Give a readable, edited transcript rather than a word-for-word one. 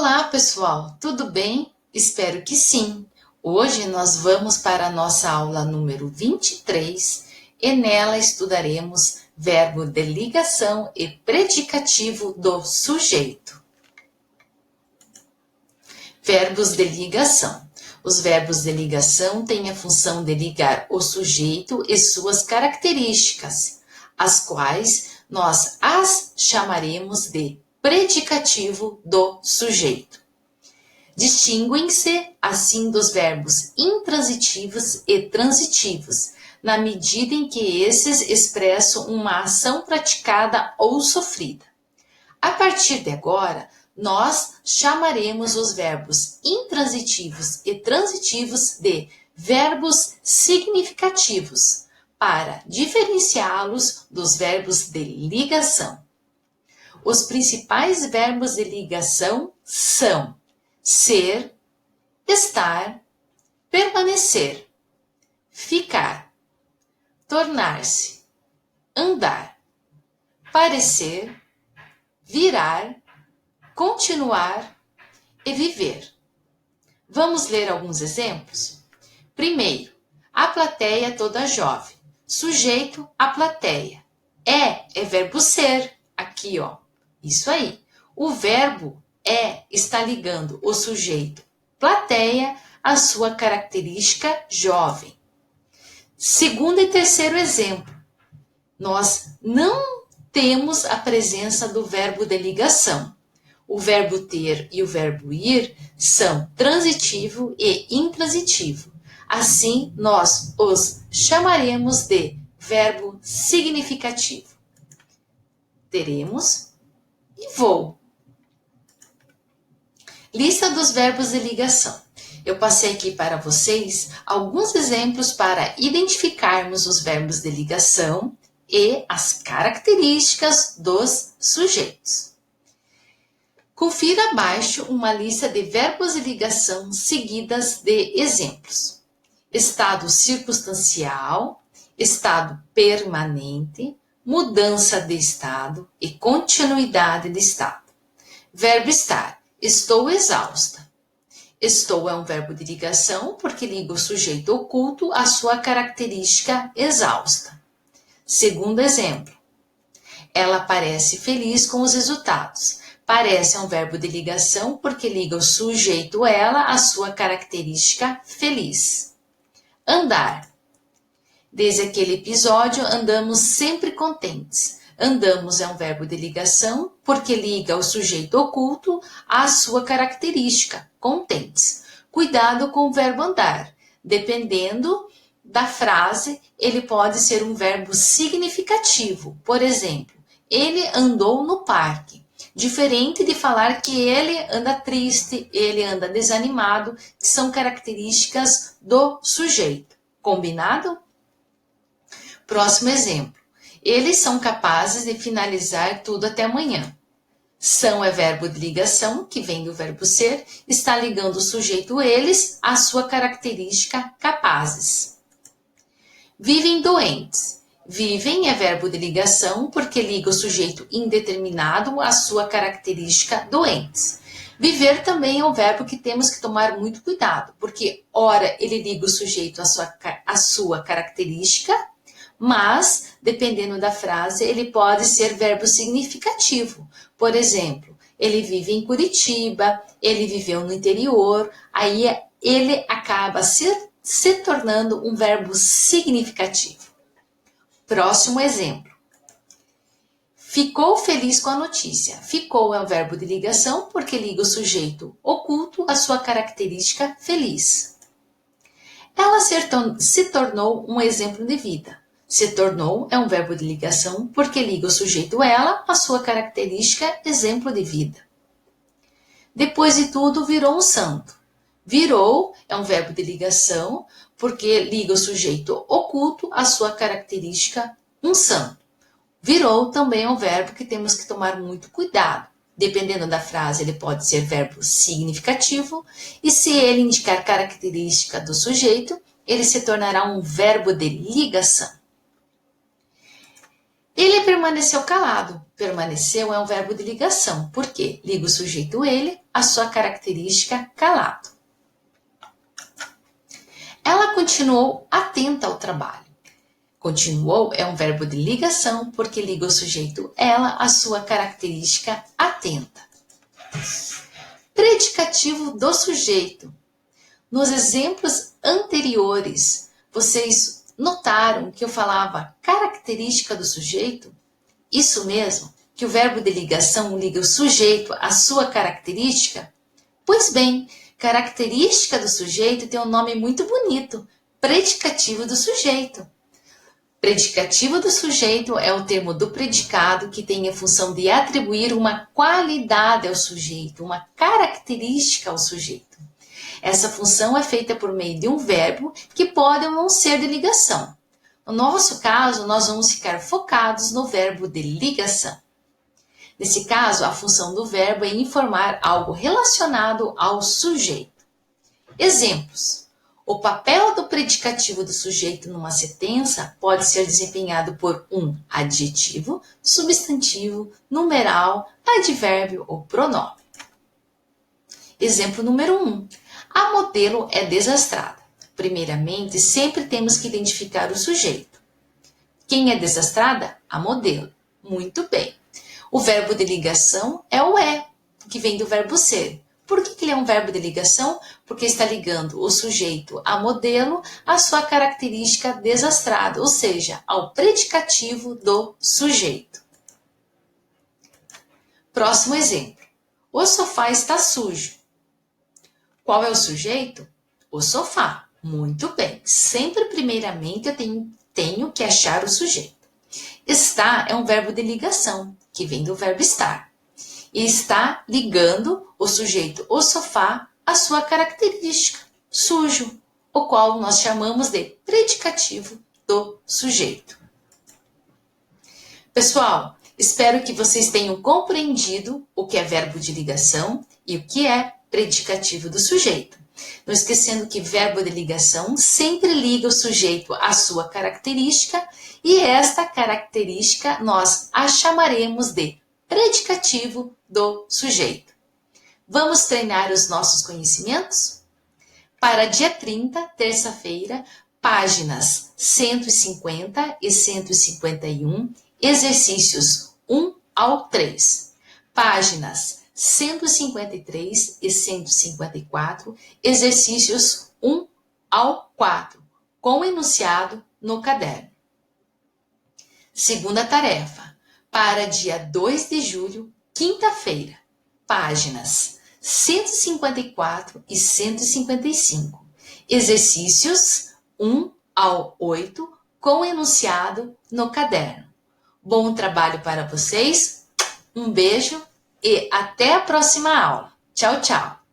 Olá, pessoal, tudo bem? Espero que sim. Hoje nós vamos para a nossa aula número 23 e nela estudaremos verbo de ligação e predicativo do sujeito. Verbos de ligação. Os verbos de ligação têm a função de ligar o sujeito e suas características, as quais nós as chamaremos de predicativo do sujeito. Distinguem-se, assim, dos verbos intransitivos e transitivos, na medida em que esses expressam uma ação praticada ou sofrida. A partir de agora, nós chamaremos os verbos intransitivos e transitivos de verbos significativos, para diferenciá-los dos verbos de ligação. Os principais verbos de ligação são ser, estar, permanecer, ficar, tornar-se, andar, parecer, virar, continuar e viver. Vamos ler alguns exemplos? Primeiro, a plateia toda jovem. Sujeito, a plateia. É verbo ser. Aqui, ó. Isso aí. O verbo está ligando o sujeito plateia à sua característica jovem. Segundo e terceiro exemplo. Nós não temos a presença do verbo de ligação. O verbo ter e o verbo ir são transitivo e intransitivo. Assim, nós os chamaremos de verbo significativo. Teremos e vou. Lista dos verbos de ligação. Eu passei aqui para vocês alguns exemplos para identificarmos os verbos de ligação e as características dos sujeitos. Confira abaixo uma lista de verbos de ligação seguidas de exemplos. Estado circunstancial, estado permanente, mudança de estado e continuidade de estado. Verbo estar. Estou exausta. Estou é um verbo de ligação porque liga o sujeito oculto à sua característica exausta. Segundo exemplo. Ela parece feliz com os resultados. Parece é um verbo de ligação porque liga o sujeito ela à sua característica feliz. Andar. Desde aquele episódio, andamos sempre contentes. Andamos é um verbo de ligação porque liga o sujeito oculto à sua característica, contentes. Cuidado com o verbo andar. Dependendo da frase, ele pode ser um verbo significativo. Por exemplo, ele andou no parque. Diferente de falar que ele anda triste, ele anda desanimado, que são características do sujeito. Combinado? Próximo exemplo. Eles são capazes de finalizar tudo até amanhã. São é verbo de ligação, que vem do verbo ser, está ligando o sujeito eles à sua característica capazes. Vivem doentes. Vivem é verbo de ligação porque liga o sujeito indeterminado à sua característica doentes. Viver também é um verbo que temos que tomar muito cuidado, porque ora ele liga o sujeito à sua característica, mas, dependendo da frase, ele pode ser verbo significativo. Por exemplo, ele vive em Curitiba, ele viveu no interior, aí ele acaba se tornando um verbo significativo. Próximo exemplo. Ficou feliz com a notícia. Ficou é um verbo de ligação porque liga o sujeito oculto à sua característica feliz. Ela se tornou um exemplo de vida. Se tornou é um verbo de ligação porque liga o sujeito ela à sua característica exemplo de vida. Depois de tudo, virou um santo. Virou é um verbo de ligação porque liga o sujeito oculto à sua característica um santo. Virou também é um verbo que temos que tomar muito cuidado. Dependendo da frase, ele pode ser verbo significativo e se ele indicar característica do sujeito, ele se tornará um verbo de ligação. Ele permaneceu calado. Permaneceu é um verbo de ligação. Por quê? Liga o sujeito ele, a sua característica calado. Ela continuou atenta ao trabalho. Continuou é um verbo de ligação porque liga o sujeito ela, a sua característica atenta. Predicativo do sujeito. Nos exemplos anteriores, vocês notaram que eu falava característica do sujeito? Isso mesmo, que o verbo de ligação liga o sujeito à sua característica? Pois bem, característica do sujeito tem um nome muito bonito, predicativo do sujeito. Predicativo do sujeito é o termo do predicado que tem a função de atribuir uma qualidade ao sujeito, uma característica ao sujeito. Essa função é feita por meio de um verbo que pode ou não ser de ligação. No nosso caso, nós vamos ficar focados no verbo de ligação. Nesse caso, a função do verbo é informar algo relacionado ao sujeito. Exemplos. O papel do predicativo do sujeito numa sentença pode ser desempenhado por um adjetivo, substantivo, numeral, advérbio ou pronome. Exemplo número 1. A modelo é desastrada. Primeiramente, sempre temos que identificar o sujeito. Quem é desastrada? A modelo. Muito bem. O verbo de ligação é o é, que vem do verbo ser. Por que ele é um verbo de ligação? Porque está ligando o sujeito a modelo à sua característica desastrada, ou seja, ao predicativo do sujeito. Próximo exemplo. O sofá está sujo. Qual é o sujeito? O sofá. Muito bem. Sempre, primeiramente, eu tenho que achar o sujeito. Está é um verbo de ligação, que vem do verbo estar. E está ligando o sujeito, o sofá, à sua característica, sujo, o qual nós chamamos de predicativo do sujeito. Pessoal, espero que vocês tenham compreendido o que é verbo de ligação e o que é predicativo do sujeito. Não esquecendo que verbo de ligação sempre liga o sujeito à sua característica e esta característica nós a chamaremos de predicativo do sujeito. Vamos treinar os nossos conhecimentos? Para dia 30, terça-feira, páginas 150 e 151, exercícios 1 ao 3. Páginas 153 e 154, exercícios 1 ao 4, com o enunciado no caderno. Segunda tarefa, para dia 2 de julho, quinta-feira, páginas 154 e 155, exercícios 1 ao 8, com o enunciado no caderno. Bom trabalho para vocês, um beijo e até a próxima aula. Tchau, tchau!